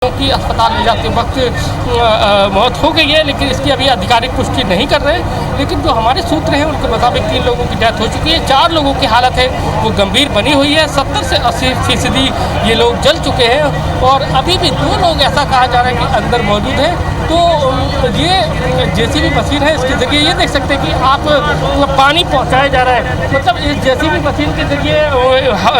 की अस्पताल ले जाते वक्त मौत हो गई है, लेकिन इसकी अभी आधिकारिक पुष्टि नहीं कर रहे हैं। लेकिन जो हमारे सूत्र हैं उनके मुताबिक 3 लोगों की डेथ हो चुकी है, 4 लोगों की हालत है वो गंभीर बनी हुई है। 70 से 80% ये लोग जल चुके हैं और अभी भी 2 लोग ऐसा कहा जा रहा है कि अंदर मौजूद हैं। तो ये जेसीबी मशीन है, इसके ज़रिए ये देख सकते हैं कि आप पानी पहुँचाया जा रहा है। मतलब इस जेसीबी मशीन के ज़रिए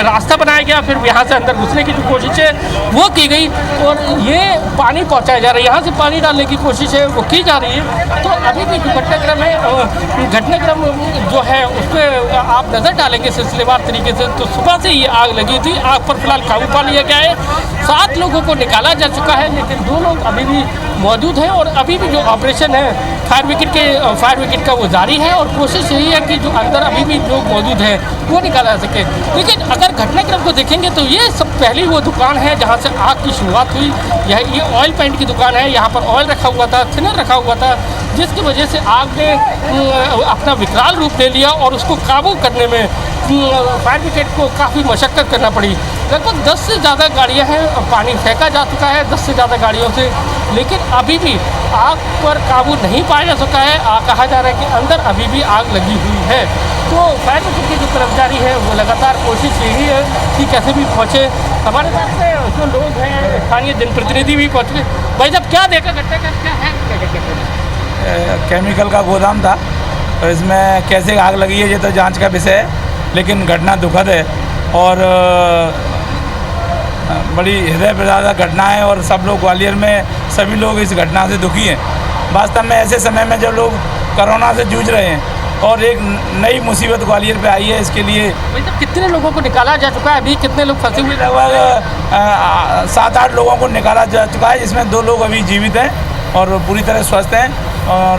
रास्ता बनाया गया, फिर यहाँ से अंदर घुसने की जो कोशिश है वो की गई और ये पानी पहुंचाया जा रहा है। यहाँ से पानी डालने की कोशिश है वो की जा रही है। तो अभी भी जो घटनाक्रम है, घटनाक्रम जो है उस पर आप नज़र डालेंगे सिलसिलेवार तरीके से, तो सुबह से ये आग लगी थी। आग पर फिलहाल काबू पा लिया गया है। 7 लोगों को निकाला जा चुका है, लेकिन 2 लोग अभी भी मौजूद हैं और अभी भी जो ऑपरेशन है फायर ब्रिगेड का वो जारी है और कोशिश यही है कि जो अंदर अभी भी लोग मौजूद हैं वो निकाला जा सके। लेकिन अगर घटनाक्रम को देखेंगे तो ये सब पहली वो दुकान है जहाँ से आग की शुरुआत हुई। ये ऑयल पेंट की दुकान है, यहाँ पर ऑयल रखा हुआ था, थिनर रखा हुआ था, जिसकी वजह से आग ने अपना विकराल रूप ले लिया और उसको काबू करने में फायर ब्रिगेड को काफ़ी मशक्क़त करना पड़ी। लगभग 10 से ज़्यादा गाड़ियाँ हैं, पानी फेंका जा चुका है 10 से ज़्यादा गाड़ियों से, लेकिन अभी भी आग पर काबू नहीं पाया जा सका है। कहा जा रहा है कि अंदर अभी भी आग लगी हुई है। तो फायर ब्रिगेड के जो कर्मचारी हैं वो लगातार कोशिश यही है कि कैसे भी पहुँचे। हमारे साथ में जो लोग हैं, स्थानीय जनप्रतिनिधि भी पहुँच गए। भाई साहब क्या देखा घटना का, क्या है? केमिकल का गोदाम था और इसमें कैसे आग लगी है ये तो जांच का विषय है, लेकिन घटना दुखद है और बड़ी हृदय विदारक घटना है और सब लोग ग्वालियर में सभी लोग इस घटना से दुखी हैं। वास्तव में ऐसे समय में जब लोग कोरोना से जूझ रहे हैं और एक नई मुसीबत ग्वालियर पे आई है, इसके लिए मतलब कितने लोगों को निकाला जा चुका है? अभी कितने लोग फंसे हुए? लगभग 7-8 लोगों को निकाला जा चुका है, जिसमें 2 लोग अभी जीवित हैं और पूरी तरह स्वस्थ हैं और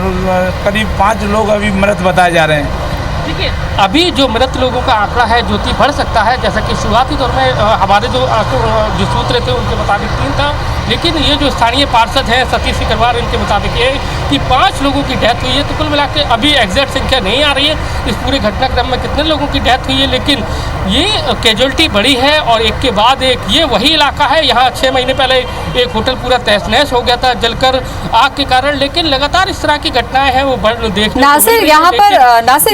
करीब 5 लोग अभी मृत बताए जा रहे हैं। देखिए, अभी जो मृत लोगों का आंकड़ा है ज्योति बढ़ सकता है, जैसा कि शुरुआती दौर में हमारे जो सूत्र थे उनके मुताबिक 3 था, लेकिन ये जो स्थानीय पार्षद हैं सतीश सिकरवार, इनके मुताबिक ये कि 5 लोगों की डेथ हुई है। तो कुल मिला के अभी एग्जैक्ट संख्या नहीं आ रही है इस पूरे घटनाक्रम में कितने लोगों की डेथ हुई है, लेकिन ये कैजुअल्टी बढ़ी है और एक के बाद एक। ये वही इलाका है, यहाँ 6 महीने पहले एक होटल पूरा तहस नहस हो गया था जलकर आग के कारण, लेकिन लगातार इस तरह की घटनाएं हैं वो देखने। नासिर,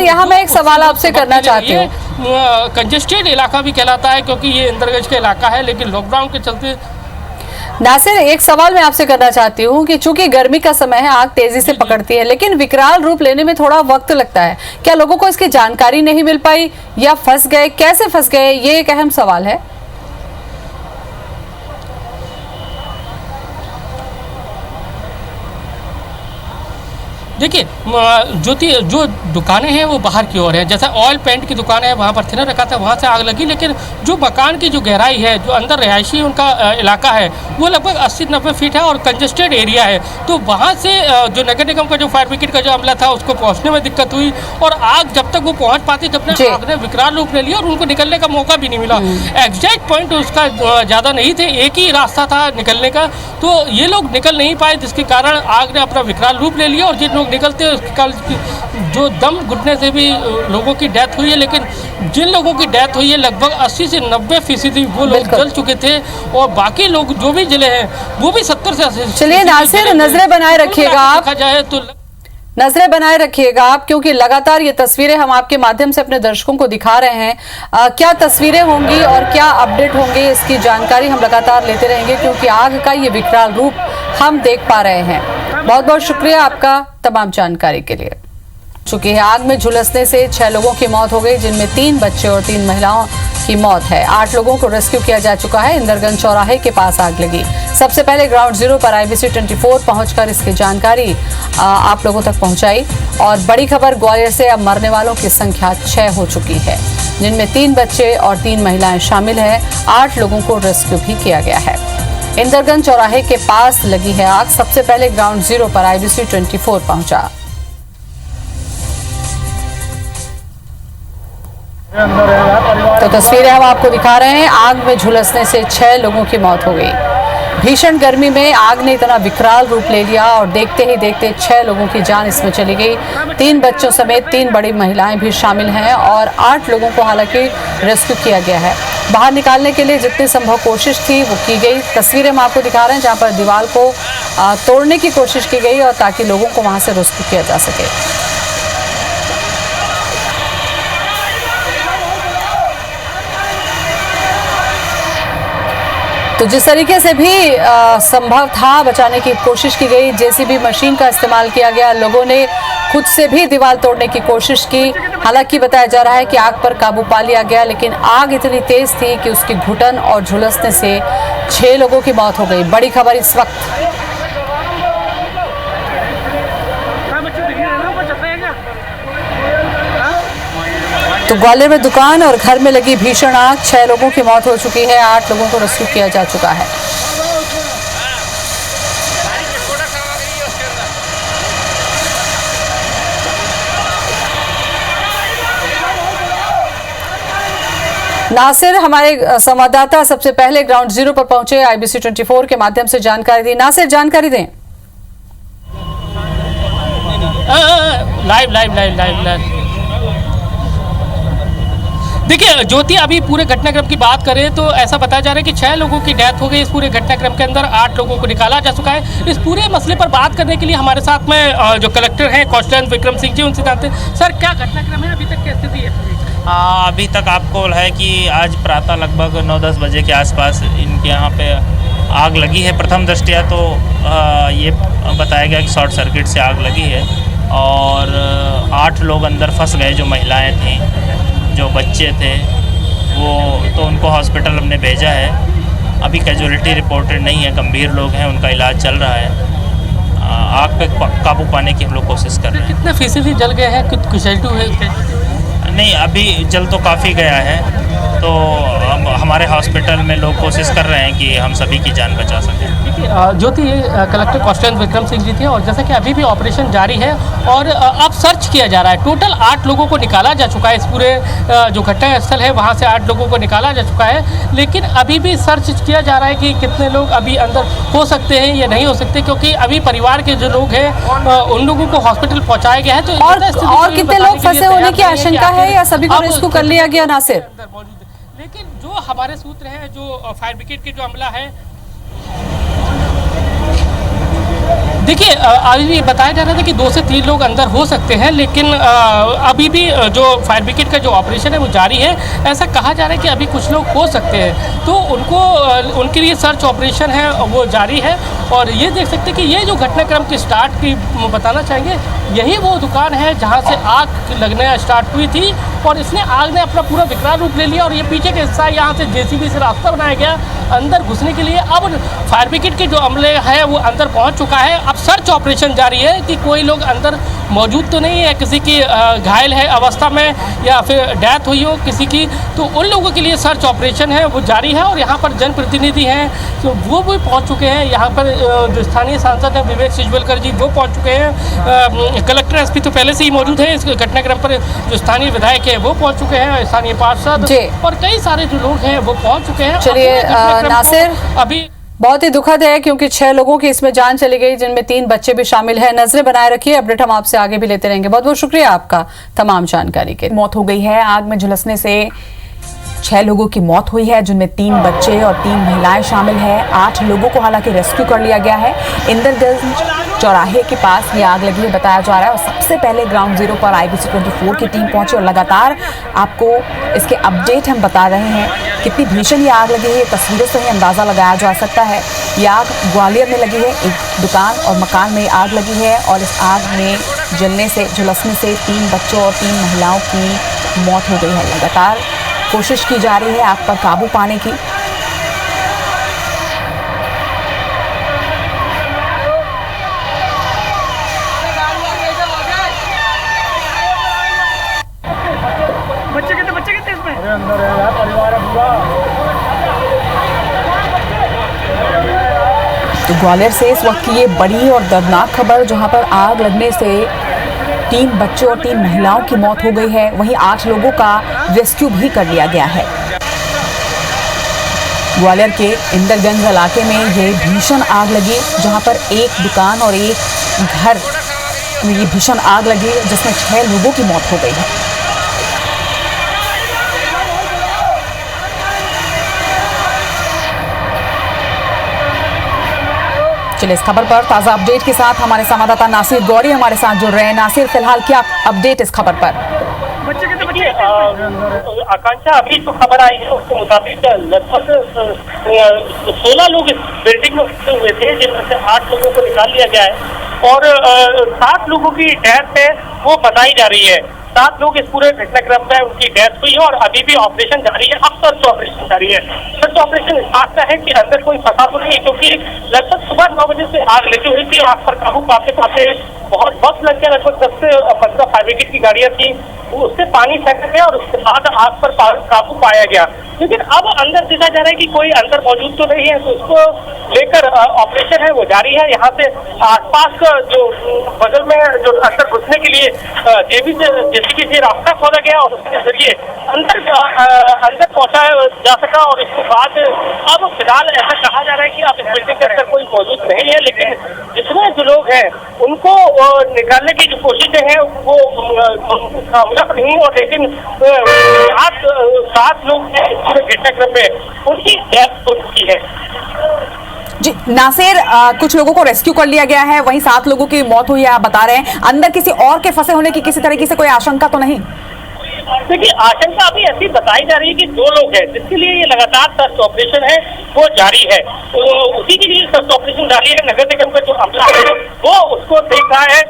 यहाँ मैं एक सवाल आपसे करना चाहती हूँ। कंजेस्टेड इलाका भी कहलाता है क्योंकि ये इंदरगंज का इलाका है, लेकिन लॉकडाउन के चलते। नासिर, एक सवाल मैं आपसे करना चाहती हूँ कि चूंकि गर्मी का समय है, आग तेजी से पकड़ती है, लेकिन विकराल रूप लेने में थोड़ा वक्त लगता है। क्या लोगों को इसकी जानकारी नहीं मिल पाई या फंस गए? कैसे फंस गए, ये एक अहम सवाल है। देखिए, जो दुकानें हैं वो बाहर की ओर है। जैसा ऑयल पेंट की दुकान है, वहाँ पर थिनर रखा था, वहाँ से आग लगी। लेकिन जो मकान की जो गहराई है, जो अंदर रिहायशी उनका इलाका है, वो लगभग 80-90 फीट है और कंजेस्टेड एरिया है। तो वहाँ से जो नगर निगम का जो फायर ब्रिगेड का जो अमला था उसको पहुँचने में दिक्कत हुई और आग जब तक वो पहुँच पाती जब तक आग ने विकराल रूप ले लिया और उनको निकलने का मौका भी नहीं मिला। एग्जैक्ट पॉइंट उसका ज़्यादा नहीं थे, एक ही रास्ता था निकलने का, तो ये लोग निकल नहीं पाए, जिसके कारण आग ने अपना विकराल रूप ले लिया और जिन लोग निकलते कल जो दम घुटने से भी लोगों की डेथ हुई है। लेकिन जिन लोगों की डेथ हुई है लगभग 80 से 90% वो लोग जल चुके थे और बाकी लोग जो भी जले हैं वो भी 70 से 80। चलिए नासिर, नजरें बनाए रखिएगा आप, देखा जाए तो नजरें बनाए रखिएगा आप, क्योंकि लगातार ये तस्वीरें हम आपके माध्यम से अपने दर्शकों को दिखा रहे हैं। क्या तस्वीरें होंगी और क्या अपडेट होंगे इसकी जानकारी हम लगातार लेते रहेंगे, क्योंकि आग का ये विकराल रूप हम देख पा रहे हैं। बहुत बहुत शुक्रिया आपका तमाम जानकारी के लिए। चूंकि आग में झुलसने से 6 लोगों की मौत हो गई, जिनमें 3 बच्चे और 3 महिलाओं की मौत है। 8 लोगों को रेस्क्यू किया जा चुका है। इंदरगंज चौराहे के पास आग लगी। सबसे पहले ग्राउंड जीरो पर IBC 24 पहुंचकर इसकी जानकारी आप लोगों तक पहुंचाई। और बड़ी खबर ग्वालियर से, अब मरने वालों की संख्या 6 हो चुकी है, जिनमें 3 बच्चे और 3 महिलाएं शामिल है। 8 लोगों को रेस्क्यू भी किया गया है। इंदरगंज चौराहे के पास लगी है आग। सबसे पहले ग्राउंड जीरो पर IBC 24 पहुंचा। तो तस्वीरें हम आपको दिखा रहे हैं। आग में झुलसने से 6 लोगों की मौत हो गई। भीषण गर्मी में आग ने इतना विकराल रूप ले लिया और देखते ही देखते 6 लोगों की जान इसमें चली गई। 3 बच्चों समेत 3 बड़ी महिलाएं भी शामिल हैं और 8 लोगों को हालांकि रेस्क्यू किया गया है। बाहर निकालने के लिए जितनी संभव कोशिश थी वो की गई। तस्वीरें हम आपको दिखा रहे हैं जहां पर दीवार को तोड़ने की कोशिश की गई और ताकि लोगों को वहां से रेस्क्यू किया जा सके। तो जिस तरीके से भी संभव था बचाने की कोशिश की गई, जेसीबी मशीन का इस्तेमाल किया गया, लोगों ने खुद से भी दीवार तोड़ने की कोशिश की। हालांकि बताया जा रहा है कि आग पर काबू पा लिया गया, लेकिन आग इतनी तेज थी कि उसकी घुटन और झुलसने से 6 लोगों की मौत हो गई। बड़ी खबर इस वक्त। तो ग्वालियर में दुकान और घर में लगी भीषण आग, 6 लोगों की मौत हो चुकी है, 8 लोगों को रेस्क्यू किया जा चुका है। नासिर हमारे संवाददाता सबसे पहले ग्राउंड जीरो पर पहुंचे, IBC 24 के माध्यम से जानकारी दी। नासिर, जानकारी दें। लाइव देखिए ज्योति, अभी पूरे घटनाक्रम की बात करें तो ऐसा बताया जा रहा है कि 6 लोगों की डेथ हो गई। इस पूरे घटनाक्रम के अंदर 8 लोगों को निकाला जा चुका है। इस पूरे मसले पर बात करने के लिए हमारे साथ में जो कलेक्टर हैं कॉन्स्टेंट विक्रम सिंह जी, उनसे जानते हैं। सर, क्या घटनाक्रम है, अभी तक क्या स्थिति है? अभी तक आपको है कि आज प्रातः लगभग 9-10 बजे के आसपास इनके यहाँ पे आग लगी है। प्रथम दृष्टया तो ये बताया गया कि शॉर्ट सर्किट से आग लगी है और 8 लोग अंदर फंस गए। जो महिलाएं थीं, जो बच्चे थे, वो तो उनको हॉस्पिटल हमने भेजा है। अभी कैजुअलिटी रिपोर्टेड नहीं है, गंभीर लोग हैं, उनका इलाज चल रहा है। आग पे काबू पाने की हम लोग कोशिश कर रहे हैं। कितने फीसदी जल गए हैं, कुछ कैजुअलिटी हुए? नहीं, अभी जल तो काफ़ी गया है, तो हमारे हॉस्पिटल में लोग कोशिश कर रहे हैं कि हम सभी की जान बचा सकें। ज्योति, ये कलेक्टर कॉन्स्टेंट विक्रम सिंह जी थे और जैसा कि अभी भी ऑपरेशन जारी है और अब सर्च किया जा रहा है। टोटल 8 लोगों को निकाला जा चुका है। इस पूरे जो घटना स्थल है वहाँ से 8 लोगों को निकाला जा चुका है, लेकिन अभी भी सर्च किया जा रहा है कि कितने लोग अभी अंदर हो सकते हैं या नहीं हो सकते, क्योंकि अभी परिवार के जो लोग हैं उन लोगों को हॉस्पिटल पहुँचाया गया है। तो और कितने लोग फंसे होने की आशंका है या सभी को रेस्क्यू कर लिया गया? नासिर, लेकिन जो हमारे सूत्र हैं, जो फायर ब्रिगेड के जो अमला है, देखिए अभी भी बताया जा रहा था कि 2 से 3 लोग अंदर हो सकते हैं, लेकिन अभी भी जो फायर ब्रिगेड का जो ऑपरेशन है वो जारी है। ऐसा कहा जा रहा है कि अभी कुछ लोग हो सकते हैं, तो उनको उनके लिए सर्च ऑपरेशन है वो जारी है। और ये देख सकते हैं कि ये जो घटनाक्रम की स्टार्ट की बताना चाहेंगे, यही वो दुकान है जहाँ से आग लगना स्टार्ट हुई थी और इसने आग ने अपना पूरा विकराल रूप ले लिया। और ये पीछे का हिस्सा, यहाँ से जेसीबी से रास्ता बनाया गया अंदर घुसने के लिए। अब फायर ब्रिगेड के जो अमले हैं वो अंदर पहुँच चुका है। अब सर्च ऑपरेशन जारी है कि कोई लोग अंदर मौजूद तो नहीं है, किसी की घायल है अवस्था में या फिर डेथ हुई हो किसी की, तो उन लोगों के लिए सर्च ऑपरेशन है वो जारी है। और यहाँ पर जनप्रतिनिधि हैं तो वो भी पहुँच चुके हैं। यहाँ पर जो स्थानीय सांसद हैं विवेक सिजवलकर जी, वो पहुँच चुके हैं। कलेक्टर एसपी तो पहले से ही मौजूद है। इस घटनाक्रम पर जो स्थानीय विधायक है वो पहुँच चुके हैं, स्थानीय पार्षद और कई सारे जो लोग हैं वो पहुँच चुके हैं। चलिए नासिर, अभी बहुत ही दुखद है क्योंकि 6 लोगों की इसमें जान चली गई, जिनमें 3 बच्चे भी शामिल हैं। नजरें बनाए रखिए, अपडेट हम आपसे आगे भी लेते रहेंगे। बहुत बहुत शुक्रिया आपका तमाम जानकारी के। मौत हो गई है। आग में झुलसने से 6 लोगों की मौत हुई है, जिनमें 3 बच्चे और 3 महिलाएं शामिल है। 8 लोगों को हालांकि रेस्क्यू कर लिया गया है। इंदरगंज चौराहे के पास ये आग लगी है बताया जा रहा है और सबसे पहले ग्राउंड जीरो पर IBC 24 की टीम पहुंची और लगातार आपको इसके अपडेट हम बता रहे हैं। कितनी भीषण ये आग लगी है, तस्वीरों से ही अंदाज़ा लगाया जा सकता है। ये आग ग्वालियर में लगी है, एक दुकान और मकान में आग लगी है और इस आग में जलने से, झुलसने से 3 बच्चों और 3 महिलाओं की मौत हो गई है। लगातार कोशिश की जा रही है आग पर काबू पाने की। तो ग्वालियर से इस वक्त की ये बड़ी और दर्दनाक खबर, जहां पर आग लगने से 3 बच्चों और 3 महिलाओं की मौत हो गई है। वहीं 8 लोगों का रेस्क्यू भी कर लिया गया है। ग्वालियर के इंदरगंज इलाके में ये भीषण आग लगी, जहां पर एक दुकान और एक घर में ये भीषण आग लगी, जिसमें 6 लोगों की मौत हो गई है। चलिए, इस खबर पर ताजा अपडेट के साथ हमारे संवाददाता नासिर गौरी हमारे साथ जुड़ रहे हैं। नासिर, फिलहाल क्या अपडेट इस खबर पर? देखिए, आकांक्षा, अभी जो खबर आई है उसके मुताबिक लगभग 16 लोग इस बिल्डिंग में फंसे हुए थे, जिनमें से 8 लोगों को निकाल लिया गया है और 7 लोगों की डेथ है वो बताई जा रही है। 7 लोग इस पूरे घटनाक्रम में उनकी डेथ हुई है और अभी भी ऑपरेशन जारी है। अब सर्च ऑपरेशन जारी है। सर्च ऑपरेशन इस बात का है कि अंदर कोई फंसा तो नहीं है, क्योंकि लगभग सुबह 9 बजे से आग लगी हुई थी। आग पर काबू पाते पाते बहुत वक्त लग गया। लगभग 10 से 15 फायर ब्रिगेड की गाड़ियां थी, उससे पानी फेंका गया और उसके बाद आग पर काबू पाया गया। लेकिन अब अंदर देखा जा रहा है कि कोई अंदर मौजूद तो नहीं है, तो उसको लेकर ऑपरेशन है वो जारी है। यहाँ से आसपास का जो बगल में जो अंदर घुसने के लिए जेसीबी से रास्ता खोदा गया और उसके जरिए अंदर पहुंचा जा सका। और इसके बाद अब फिलहाल ऐसा कहा जा रहा है कि अब इस बिल्डिंग के अंदर कोई मौजूद नहीं है, लेकिन जिसमें जो लोग हैं उनको निकालने की जो कोशिशें हैं वो कामयाब नहीं। और लेकिन 7 लोग हैं इस पूरे घटनाक्रम में, उनकी डेथ हो चुकी है। जी नासिर, कुछ लोगों को रेस्क्यू कर लिया गया है, वहीं 7 लोगों की मौत हुई है, आप बता रहे हैं। अंदर किसी और के फंसे होने की किसी तरीके से कोई आशंका तो नहीं? देखिए, आशंका अभी ऐसी बताई जा रही है कि 2 लोग हैं, जिसके लिए ये लगातार सर्च ऑपरेशन है वो जारी है। तो उसी के लिए सर्च ऑपरेशन जारी है। नगर निगम का जो अमला है वो उसको देख रहा है।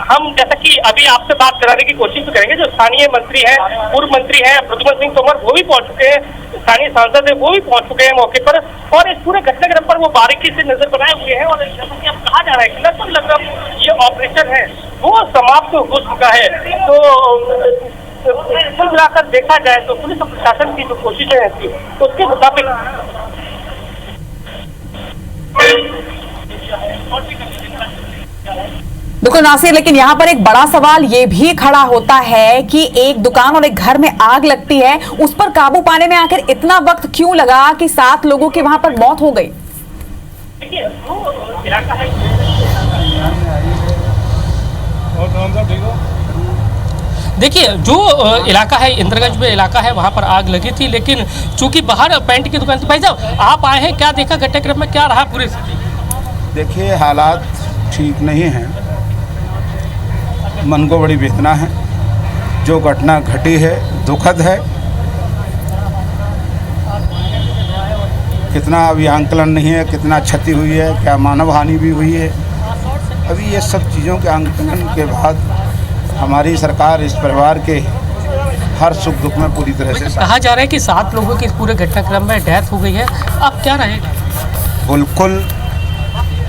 हम जैसा कि अभी आपसे बात कराने की कोशिश भी करेंगे, जो स्थानीय मंत्री है, पूर्व मंत्री है प्रद्युमन सिंह तोमर, वो भी पहुंच चुके हैं। स्थानीय सांसद है वो भी पहुंच चुके हैं मौके पर और इस पूरे घटनाक्रम पर वो बारीकी से नजर बनाए हुए हैं। और जैसा कि अब कहा जा रहा है कि लगभग ये ऑपरेशन है वो समाप्त हो चुका है। तो कुल मिलाकर देखा जाए तो पुलिस और प्रशासन की जो कोशिशें हैं उसके मुताबिक बिल्कुल नासिर, लेकिन यहाँ पर एक बड़ा सवाल ये भी खड़ा होता है कि एक दुकान और एक घर में आग लगती है, उस पर काबू पाने में आखिर इतना वक्त क्यों लगा कि 7 लोगों की वहां पर मौत हो गई? देखिए, जो इलाका है इंद्रगंज में इलाका है, वहाँ पर आग लगी थी, लेकिन चूंकि बाहर पेंट की दुकान थी। भाई साहब, आप आए हैं, क्या देखा घटनाक्रम में, क्या रहा पूरी स्थिति? देखिए, हालात ठीक नहीं हैं, मन को बड़ी वेदना है। जो घटना घटी है दुखद है। कितना अभी आंकलन नहीं है, कितना क्षति हुई है, क्या मानव हानि भी हुई है। अभी ये सब चीज़ों के आंकलन के बाद हमारी सरकार इस परिवार के हर सुख दुख में पूरी तरह से कहा जा रहा है कि 7 लोगों की इस पूरे घटनाक्रम में डेथ हो गई है। अब क्या रहेगा? बिल्कुल,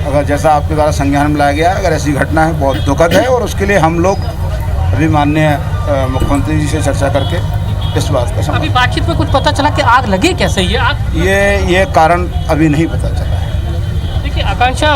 अगर जैसा आपके द्वारा संज्ञान में लाया गया, अगर ऐसी घटना है बहुत दुखद है और उसके लिए हम लोग अभी माननीय मुख्यमंत्री जी से चर्चा करके इस बात का अभी बातचीत में कुछ पता चला कि आग लगी कैसे? ये कारण अभी नहीं पता चला है। देखिए आकांक्षा,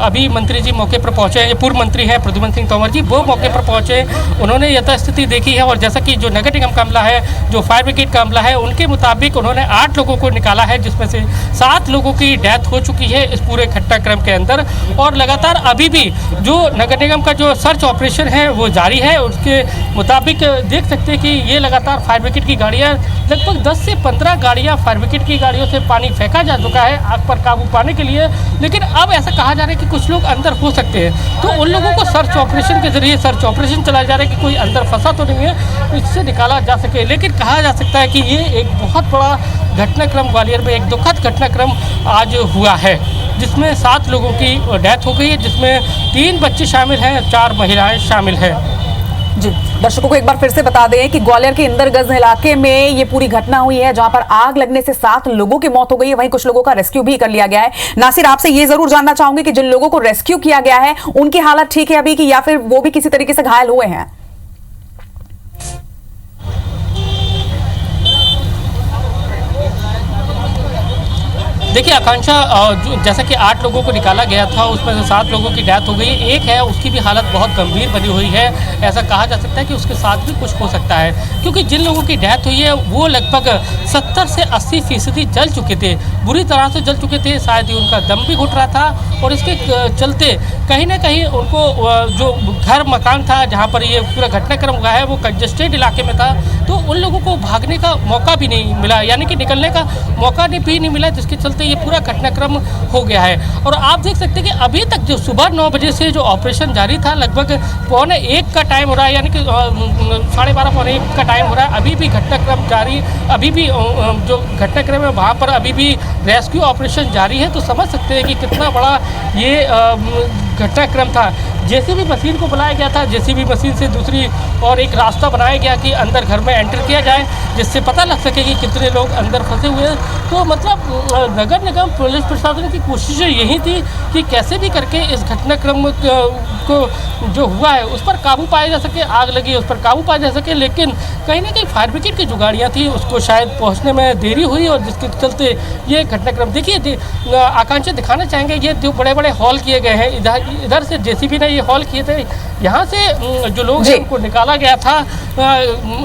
अभी मंत्री जी मौके पर पहुंचे हैं, पूर्व मंत्री हैं प्रद्युमन सिंह तोमर जी, वो मौके पर पहुंचे, उन्होंने यथास्थिति देखी है। और जैसा कि जो नगर निगम का अमला है, जो फायर ब्रिगेड का अमला है, उनके मुताबिक उन्होंने 8 लोगों को निकाला है, जिसमें से 7 लोगों की डेथ हो चुकी है इस पूरे घटनाक्रम के अंदर। और लगातार अभी भी जो नगर निगम का जो सर्च ऑपरेशन है वो जारी है। उसके मुताबिक देख सकते हैं कि ये लगातार फायर ब्रिगेड की गाड़ियाँ, लगभग 10 से 15 गाड़ियाँ फायर ब्रिगेड की गाड़ियों से पानी फेंका जा चुका है आग पर काबू पाने के लिए। लेकिन अब ऐसा कहा जा रहा है कि कुछ लोग अंदर हो सकते हैं, तो उन लोगों को सर्च ऑपरेशन के जरिए सर्च ऑपरेशन चलाया जा रहा है कि कोई अंदर फंसा तो नहीं है, इससे निकाला जा सके। लेकिन कहा जा सकता है कि ये एक बहुत बड़ा घटनाक्रम ग्वालियर में एक दुखद घटनाक्रम आज हुआ है, जिसमें 7 लोगों की डेथ हो गई है, जिसमें 3 बच्चे शामिल हैं, 4 महिलाएं शामिल हैं। जी, दर्शकों को एक बार फिर से बता दें कि ग्वालियर के इंदरगंज इलाके में ये पूरी घटना हुई है, जहां पर आग लगने से 7 लोगों की मौत हो गई है, वहीं कुछ लोगों का रेस्क्यू भी कर लिया गया है। नासिर, आपसे ये जरूर जानना चाहूंगी कि जिन लोगों को रेस्क्यू किया गया है उनकी हालत ठीक है अभी, कि या फिर वो भी किसी तरीके से घायल हुए हैं? देखिए आकांक्षा, जैसा कि 8 लोगों को निकाला गया था, उसमें से 7 लोगों की डेथ हो गई। एक है, उसकी भी हालत बहुत गंभीर बनी हुई है। ऐसा कहा जा सकता है कि उसके साथ भी कुछ हो सकता है, क्योंकि जिन लोगों की डेथ हुई है वो लगभग 70 से 80% जल चुके थे, बुरी तरह से जल चुके थे। शायद ही उनका दम भी घुट रहा था और इसके चलते कहीं ना कहीं उनको जो घर मकान था जहाँ पर ये पूरा घटनाक्रम हुआ है वो कंजेस्टेड इलाके में था, तो उन लोगों को भागने का मौका भी नहीं मिला, यानी कि निकलने का मौका भी नहीं मिला, जिसके चलते ये पूरा घटनाक्रम हो गया है। और आप देख सकते हैं कि अभी तक जो सुबह 9 बजे से जो ऑपरेशन जारी था, लगभग 12:45 का टाइम हो रहा है, यानी कि 12:30 पौने 1 का टाइम हो रहा है, अभी भी घटनाक्रम जारी, अभी भी जो घटनाक्रम है वहाँ पर अभी भी रेस्क्यू ऑपरेशन जारी है। तो समझ सकते हैं कि कितना बड़ा ये घटनाक्रम था। जेसीबी मशीन को बुलाया गया था, जेसीबी मशीन से दूसरी और एक रास्ता बनाया गया कि अंदर घर में एंटर किया जाए, जिससे पता लग सके कि कितने लोग अंदर फंसे हुए हैं। तो मतलब नगर निगम पुलिस प्रशासन की कोशिशें यही थी कि कैसे भी करके इस घटनाक्रम को जो हुआ है उस पर काबू पाया जा सके, आग लगी उस पर काबू पाया जा सके। लेकिन कहीं ना कहीं फायर ब्रिगेड की जो गाड़ियाँ थी उसको शायद पहुँचने में देरी हुई और जिसके चलते ये घटनाक्रम। देखिए आकांक्षा दिखाना चाहेंगे, ये जो बड़े बड़े हॉल किए गए हैं, इधर से जेसीबी ने ये हॉल किए थे, यहाँ से जो लोग हैं उनको निकाला गया था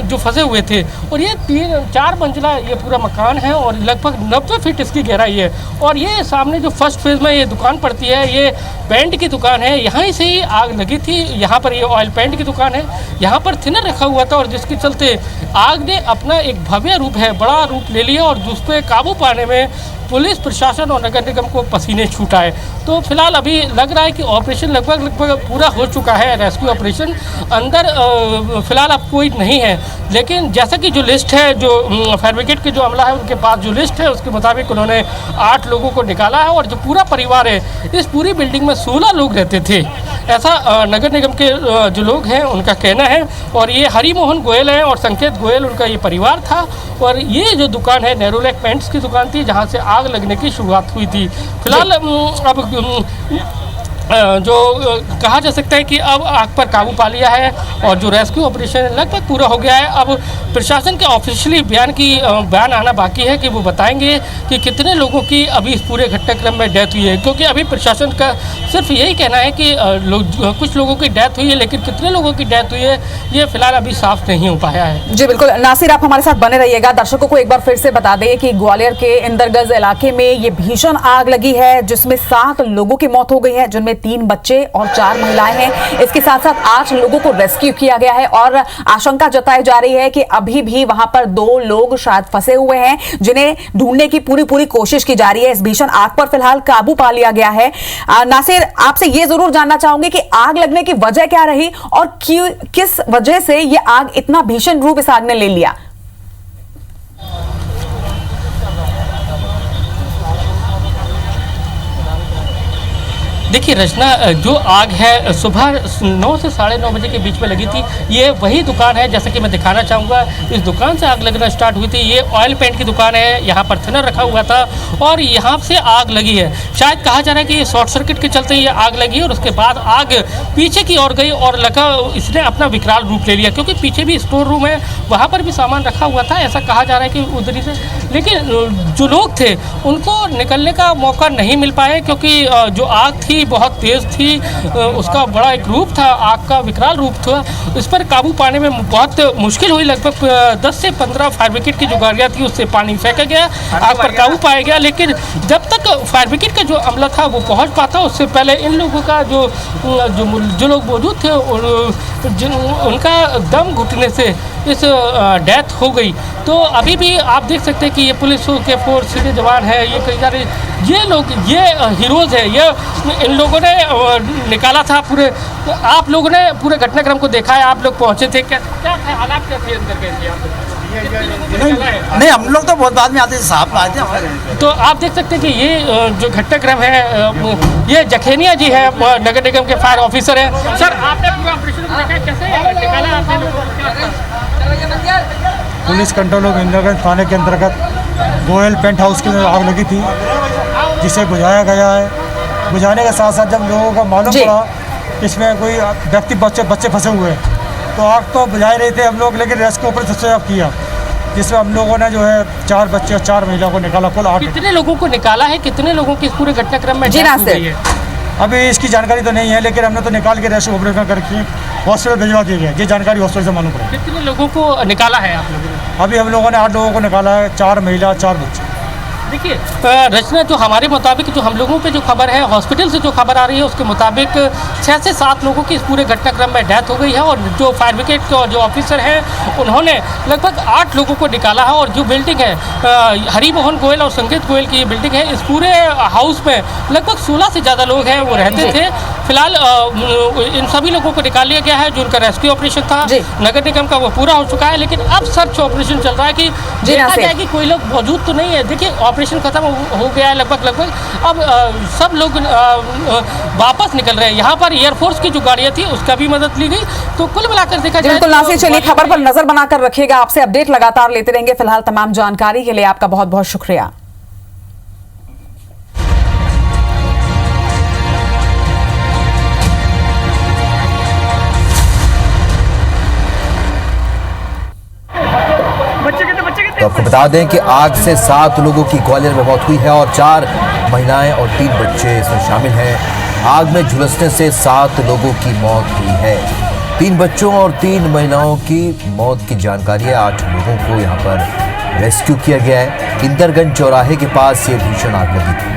जो फंसे हुए थे। और ये 3-4 मंजिला ये पूरा मकान है और लगभग 90 फीट इसकी गहराई है। और ये सामने जो फर्स्ट फेज में ये दुकान पड़ती है, ये पेंट की दुकान है, यहाँ से ही आग लगी थी। यहाँ पर ये ऑयल पेंट की दुकान है, यहाँ पर थिनर रखा हुआ था और जिसके चलते आग ने अपना एक भव्य रूप है, बड़ा रूप ले लिया और जिस पर काबू पाने में पुलिस प्रशासन और नगर निगम को पसीने छूटा है। तो फिलहाल अभी लग रहा है कि ऑपरेशन लगभग पूरा हो चुका है, रेस्क्यू ऑपरेशन। अंदर फिलहाल अब कोई नहीं है, लेकिन जैसा कि जो लिस्ट है, जो फायर ब्रिगेड के जो अमला है उनके पास जो लिस्ट है उसके मुताबिक उन्होंने 8 लोगों को निकाला है। और जो पूरा परिवार है, इस पूरी बिल्डिंग में 16 लोग रहते थे, ऐसा नगर निगम के जो लोग हैं उनका कहना है। और ये हरिमोहन गोयल हैं और संकेत गोयल उनका ये परिवार था। और ये जो दुकान है नेरोलैक पेंट्स की दुकान थी, जहाँ से आग लगने की शुरुआत हुई थी। फिलहाल अब जो कहा जा सकता है कि अब आग पर काबू पा लिया है और जो रेस्क्यू ऑपरेशन लगभग पूरा हो गया है। अब प्रशासन के ऑफिशियली बयान आना बाकी है कि वो बताएंगे कि कितने लोगों की अभी इस पूरे घटनाक्रम में डेथ हुई है, क्योंकि अभी प्रशासन का सिर्फ यही कहना है कि कुछ लोगों की डेथ हुई है, लेकिन कितने लोगों की डेथ हुई है ये फिलहाल अभी साफ नहीं हो पाया है। जी बिल्कुल, नासिर आप हमारे साथ बने रहिएगा। दर्शकों को एक बार फिर से बता दें कि ग्वालियर के इंदरगंज इलाके में ये भीषण आग लगी है, जिसमें 7 लोगों की मौत हो गई है, जिनमें 3 बच्चे और 4 महिलाएं हैं। इसके साथ साथ 8 लोगों को रेस्क्यू किया गया है और आशंका जताई जा रही है कि अभी भी वहां पर 2 लोग शायद फंसे हुए हैं, जिन्हें ढूंढने की पूरी कोशिश की जा रही है। इस भीषण आग पर फिलहाल काबू पा लिया गया है। नासिर, आपसे ये जरूर जानना चाहूंगी कि आग लगने की वजह क्या रही और किस वजह से ये आग इतना भीषण रूप इस आग ने ले लिया। देखिए रचना, जो आग है सुबह 9 से 9:30 बजे के बीच में लगी थी। ये वही दुकान है, जैसा कि मैं दिखाना चाहूँगा, इस दुकान से आग लगना स्टार्ट हुई थी। ये ऑयल पेंट की दुकान है, यहाँ पर थिनर रखा हुआ था और यहाँ से आग लगी है। शायद कहा जा रहा है कि ये शॉर्ट सर्किट के चलते ये आग लगी और उसके बाद आग पीछे की ओर गई और लगा इसने अपना विकराल रूप ले लिया, क्योंकि पीछे भी स्टोर रूम है, वहाँ पर भी सामान रखा हुआ था। ऐसा कहा जा रहा है कि उधरी से, लेकिन जो लोग थे उनको निकलने का मौका नहीं मिल पाया, क्योंकि जो आग थी बहुत तेज थी, उसका बड़ा एक रूप था, आग का विकराल रूप था। इस पर काबू पाने में बहुत मुश्किल हुई। लगभग 10 से 15 फायर ब्रिगेड की जो गाड़ियाँ थी उससे पानी फेंका गया, आग पर काबू पाया गया। लेकिन जब तक फायर ब्रिगेड का जो अमला था वो पहुंच पाता, उससे पहले इन लोगों का जो लोग मौजूद थे उनका दम घुटने से इस डेथ हो गई। तो अभी भी आप देख सकते हैं कि ये पुलिस के फोर्स के जवान है, ये कई सारे ये लोग, ये हीरोज़ है, ये इन लोगों ने निकाला था पूरे। आप लोगों ने पूरे घटनाक्रम को देखा है, आप लोग पहुंचे थे, क्या हालात क्या थे अंदर के? नहीं, हम लोग तो बहुत बाद में आते थे, साहब आए थे। तो आप देख सकते हैं कि ये जो घटनाक्रम है, ये जखेनिया जी है, नगर निगम के फायर ऑफिसर हैं। सर, आपने पूरा ऑपरेशन देखा, कैसे निकाला आपने लोगों को? पुलिस कंट्रोल ऑफ इंदरगंज थाने के अंतर्गत गोयल पेंट हाउस की आग लगी थी, जिसे बुझाया गया है। बुझाने के साथ साथ जब लोगों को मालूम पड़ा इसमें कोई व्यक्ति बच्चे फंसे हुए हैं, तो आग तो बुझा ही रहे थे हम लोग, लेकिन रेस्क्यू ऑपरेशन किया जिसमें हम लोगों ने जो है 4 बच्चे और 4 महिला को निकाला, कुल 8। कितने लोगों को निकाला है, कितने लोगों की इस पूरे घटनाक्रम में जी डेथ हो नासिर। गई है? अभी इसकी जानकारी तो नहीं है, लेकिन हमने तो निकाल के रेस्क्यू ऑपरेशन करके हॉस्पिटल भिजवा दिया गया। ये जानकारी हॉस्पिटल से मालूम पड़ी। कितने लोगों को निकाला है आप लोगों ने? अभी हम लोगों ने 8 लोगों को निकाला है, 4 महिला 4 बच्चे। देखिए रचना, जो हमारे मुताबिक, जो हम लोगों पे जो खबर है, हॉस्पिटल से जो खबर आ रही है उसके मुताबिक 6 से 7 लोगों की इस पूरे घटनाक्रम में डेथ हो गई है। और जो फायर ब्रिगेड के जो ऑफिसर हैं उन्होंने लगभग 8 लोगों को निकाला है। और जो बिल्डिंग है हरि मोहन गोयल और संकेत गोयल की ये बिल्डिंग है, इस पूरे हाउस में लगभग 16 से ज़्यादा लोग हैं वो रहते थे। फिलहाल इन सभी लोगों को निकाल लिया गया है। जो उनका रेस्क्यू ऑपरेशन था नगर निगम का वो पूरा हो चुका है, लेकिन अब सर्च ऑपरेशन चल रहा है कि देखा जाए कि कोई लोग मौजूद तो नहीं है। देखिए ऑपरेशन खत्म हो गया है लगभग। अब सब लोग वापस निकल रहे हैं। यहाँ पर एयरफोर्स की जो गाड़ियाँ थी उसका भी मदद ली गई। तो कुल मिलाकर देखा जाए बिल्कुल नासिर, चलिए खबर पर नजर बनाकर रखिएगा, आपसे अपडेट लगातार लेते रहेंगे। फिलहाल तमाम जानकारी के लिए आपका बहुत बहुत शुक्रिया। तो आपको बता दें कि आग से 7 लोगों की ग्वालियर में मौत हुई है और 4 महिलाएं और 3 बच्चे इसमें शामिल हैं। आग में झुलसने से 7 लोगों की मौत हुई है। 3 बच्चों और 3 महिलाओं की मौत की जानकारी है। 8 लोगों को यहाँ पर रेस्क्यू किया गया है। इंदरगंज चौराहे के पास ये भीषण आग लगी थी।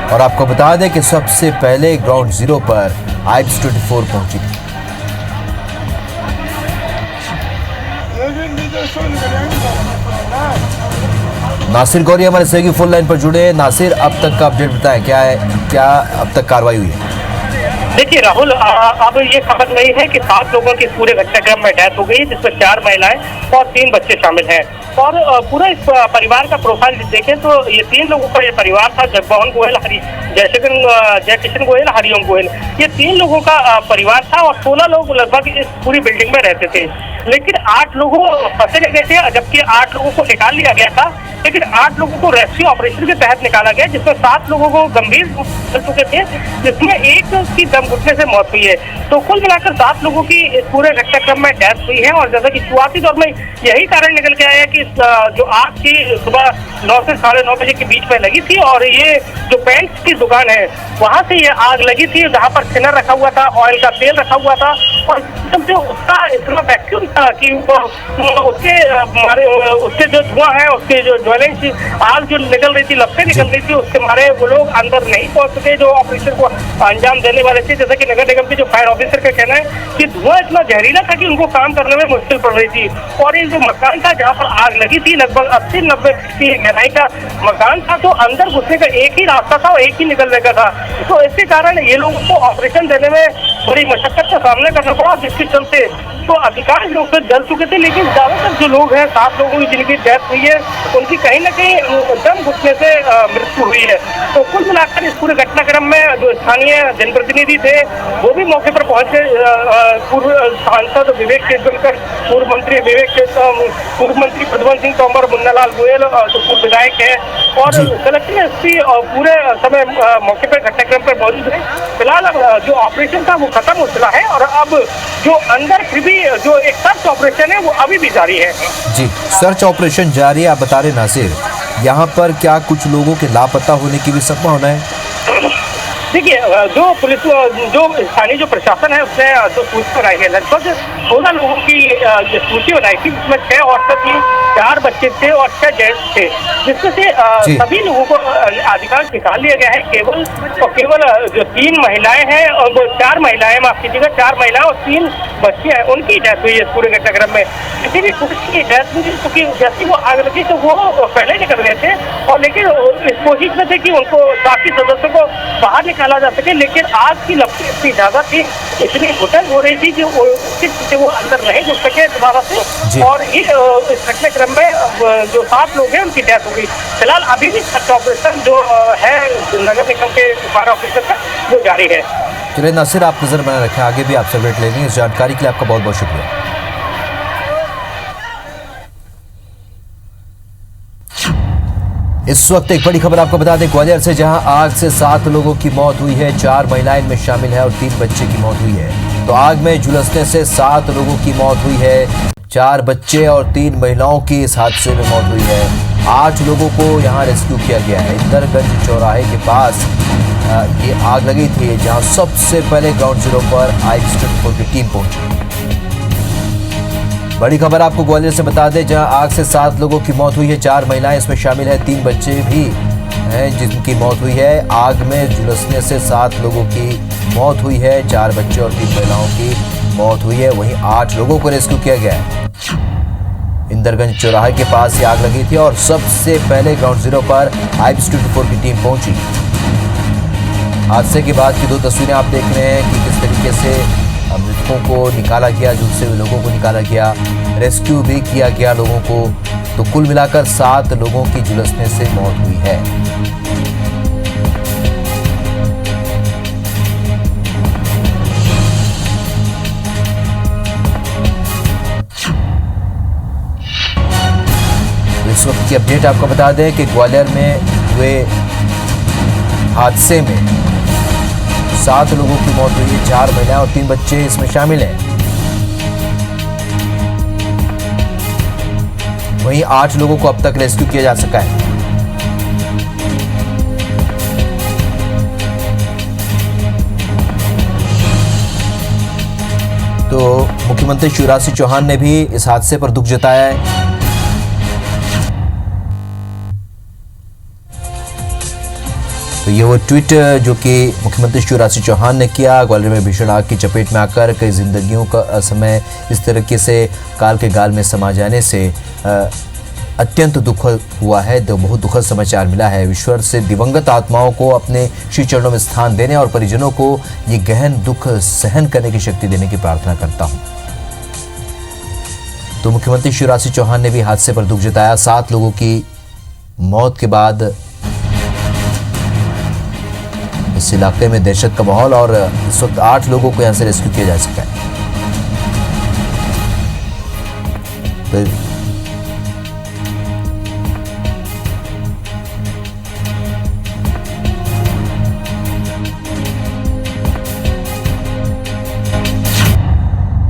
और आपको बता दें कि सबसे पहले ग्राउंड जीरो पर IPS 24 पहुंची थी। नासिर गौरी हमारे सहयोगी फोन लाइन पर जुड़े हैं। नासिर, अब तक का अपडेट बताएं, क्या है, क्या अब तक कार्रवाई हुई है? देखिए राहुल, अब ये खबर नहीं है कि 7 लोगों की पूरे घटनाक्रम में डेथ हो गई, जिसमें 4 महिलाएं और 3 बच्चे शामिल हैं। और पूरा इस परिवार का प्रोफाइल देखें तो ये 3 लोगों का ये परिवार था। जगमोहन गोयल, जयकिशन गोयल, हरिओम गोयल, ये 3 लोगों का परिवार था। और 16 लोग लगभग इस पूरी बिल्डिंग में रहते थे। लेकिन 8 लोगों फंसे गए थे, जबकि 8 लोगों को निकाल लिया गया था। लेकिन 8 लोगों को रेस्क्यू ऑपरेशन के तहत निकाला गया, जिसमें 7 लोगों को गंभीर चल चुके थे, जिसमें एक की दम घुटने से मौत हुई है। तो कुल मिलाकर 7 लोगों की इस पूरे घटनाक्रम में डेथ हुई है। और जैसा कि शुरुआती दौर में यही कारण निकल के आया कि जो आग थी सुबह 9 से 9:30 बजे के बीच में लगी थी। और ये जो पेंट्स की दुकान है वहां से ये आग लगी थी, जहां पर थिनर रखा हुआ था, ऑयल का तेल रखा हुआ था। और जो उसका इतना वैक्यूम था कि उसके जो धुआं है, उसके जो ज्वलेंस आग जो निकल रही थी, लपटें निकल रही थी, उसके मारे वो लोग अंदर नहीं पहुंच सके जो ऑपरेशन को अंजाम देने वाले थे। जैसे कि नगर निगम के जो फायर ऑफिसर का कहना है कि धुआं इतना जहरीला था कि उनको काम करने में मुश्किल पड़ रही थी। और ये जो मकान था जहाँ पर आग लगी थी, लगभग 80-90 फीट की गहराई का मकान था, तो अंदर घुसने का एक ही रास्ता था और एक ही निकलने का था। तो इसके कारण ये लोगों को ऑपरेशन देने में बड़ी मशक्कत का सामना करना पड़ा, जिसके चलते तो अधिकांश लोग तो जल चुके थे। लेकिन ज्यादातर जो लोग हैं, 7 लोगों की जिनकी डेथ हुई है, उनकी कहीं ना कहीं दम घुटने से मृत्यु हुई है। तो कुल मिलाकर इस पूरे घटनाक्रम में जो स्थानीय जनप्रतिनिधि थे वो भी मौके पर पहुंचे। पूर्व सांसद विवेक केजरीवाल, पूर्व मंत्री पूर्व मंत्री प्रद्युम्न सिंह तोमर, मुन्नालाल गोयल जो पूर्व विधायक है, और कलेक्टर एसपी पूरे समय मौके पर घटनाक्रम पर मौजूद है। फिलहाल जो ऑपरेशन था वो खत्म हो चुका है और अब जो अंदर फिर भी जो एक सर्च ऑपरेशन है वो अभी भी जारी है। जी, सर्च ऑपरेशन जारी है। आप बता रहे नासिर, यहाँ पर क्या कुछ लोगों के लापता होने की भी संभावना है? देखिए, जो पुलिस जो स्थानीय जो प्रशासन है उसने जो सूची बनाई है, लगभग 16 लोगों की सूची बनाई थी, जिसमें 6 औरतें थी, 4 बच्चे थे और 6 जेंट्स थे, जिसमें से सभी लोगों को अधिकांश निकाल लिया गया है। केवल जो 3 महिलाएं हैं और वो 4 महिलाएं, माफ कीजिएगा, 4 महिलाएं और 3 बच्चे हैं, उनकी डेथ हुई है इस पूरे घटनाक्रम में। किसी भी पुरुष की डेथ हुई क्योंकि जैसे वो आग लगी तो वो पहले निकल गए थे, और लेकिन इस कोशिश में थे कि उनको बाकी सदस्यों को बाहर निकाला जा सके। लेकिन आग की लपटें इतनी ज्यादा थी, इतनी घुटन हो रही थी कि वो अंदर नहीं घुस सके दोबारा से। और इस घटनाक्रम में जो 7 लोग हैं उनकी डेथ हो गई। फिलहाल अभी भी सर्च ऑपरेशन जो है नगर निगम के फायर ऑफिसर का वो जारी है। चलिए नासिर, आप नजर बनाए रखें, आगे भी आपसे अपडेट लेंगे। इस जानकारी के लिए आपका बहुत बहुत शुक्रिया। इस वक्त एक बड़ी खबर आपको बता दें ग्वालियर से, जहां आग से 7 लोगों की मौत हुई है, 4 महिलाएं इनमें शामिल है और 3 बच्चे की मौत हुई है। तो आग में झुलसने से 7 लोगों की मौत हुई है। 4 बच्चे और 3 महिलाओं की इस हादसे में मौत हुई है। 8 लोगों को यहाँ रेस्क्यू किया गया है। इंदरगंज चौराहे के पास ये आग लगी थी, जहाँ सबसे पहले ग्राउंड जीरो पर आईबीएस की टीम पहुंची। बड़ी खबर आपको ग्वालियर से बता दें, जहां आग से 7 लोगों की मौत हुई है। 4 महिलाएं इसमें शामिल है, 3 बच्चे भी हैं जिनकी मौत हुई है। आग में झुलसने से 7 लोगों की मौत हुई है, 4 बच्चे और 3 महिलाओं की मौत हुई है। वहीं 8 लोगों को रेस्क्यू किया गया है। इंदरगंज चौराहे के पास ये आग लगी थी और सबसे पहले ग्राउंड जीरो पर आईबीएस की टीम पहुंची। हादसे के बाद की 2 तस्वीरें आप देख रहे हैं कि किस तरीके से मृतकों को निकाला गया, झुलसे हुए लोगों को निकाला गया, रेस्क्यू भी किया गया लोगों को। तो कुल मिलाकर 7 लोगों की झुलसने से मौत हुई है। तो इस वक्त की अपडेट आपको बता दें कि ग्वालियर में हुए हादसे में 7 लोगों की मौत हुई है, 4 महिलाएं और 3 बच्चे इसमें शामिल हैं। वहीं 8 लोगों को अब तक रेस्क्यू किया जा सका है। तो मुख्यमंत्री शिवराज सिंह चौहान ने भी इस हादसे पर दुख जताया है। तो ये वो ट्वीट जो कि मुख्यमंत्री शिवराज सिंह चौहान ने किया। ग्वालियर में भीषण आग की चपेट में आकर कई जिंदगियों का समय इस तरीके से काल के गाल में समा जाने से अत्यंत दुख हुआ है। तो बहुत दुखद समाचार मिला है। ईश्वर से दिवंगत आत्माओं को अपने श्री चरणों में स्थान देने और परिजनों को ये गहन दुख सहन करने की शक्ति देने की प्रार्थना करता हूँ। तो मुख्यमंत्री शिवराज सिंह चौहान ने भी हादसे पर दुख जताया। 7 लोगों की मौत के बाद इस इलाके में दहशत का माहौल और इस वक्त 8 लोगों को यहां से रेस्क्यू किया जा सका है। तो